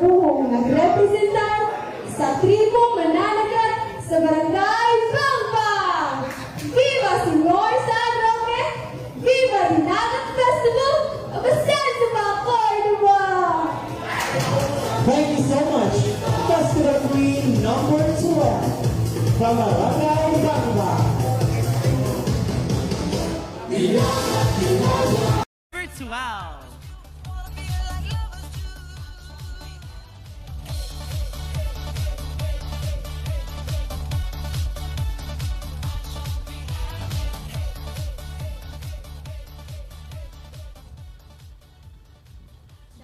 buhong nagrepresentar sa tribo mananagat sa Barangay Bangpang! Viva Senyor San Roque! Viva Dinagat Festival of Ascenso Cordova! Thank you so much, Festival Queen number 12 from Barangay Bangba. Virtual.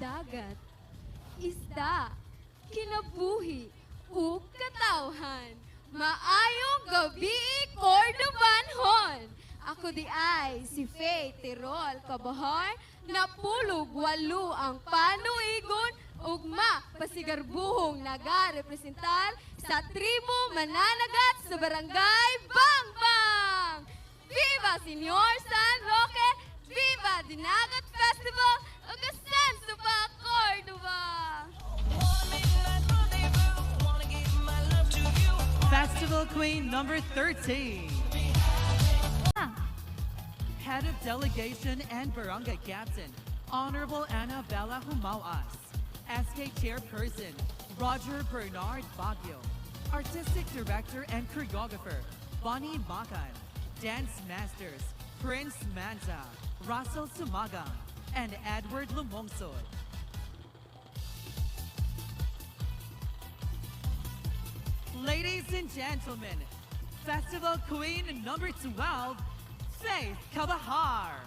Dagat, isda, kinabuhi, ug katawhan. Maayong gabi, Cordobanhon! Ako di ay si Faye Tirol Kabahar, napulog walo ang panuigon, ugma pasigarbuhong nagarepresentar sa tribo mananagat sa Barangay Bangpang! Viva Senyor San Roque! Viva Dinagat Festival of Ascenso Cordova! Festival Queen number 13. Head of Delegation and Barangay Captain, Honorable Annabella Humauas. SK Chairperson, Roger Bernard Baguio. Artistic Director and Choreographer, Bonnie Macan. Dance Masters, Prince Manza, Russell Sumagang, and Edward Lumongsoy. Ladies and gentlemen, Festival Queen number 12, Faith Kabahar.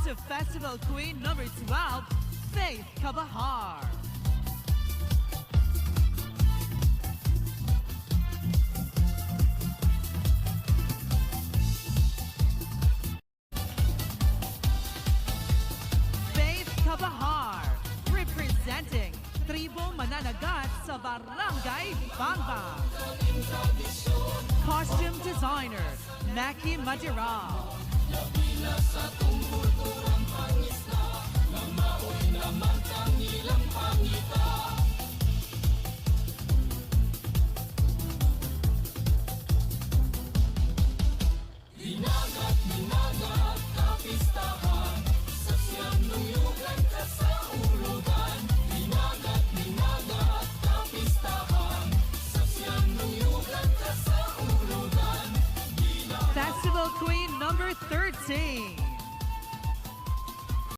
To Festival Queen number 12, Faith Kabahar. Bang Bang. Costume designer, Maki Madira.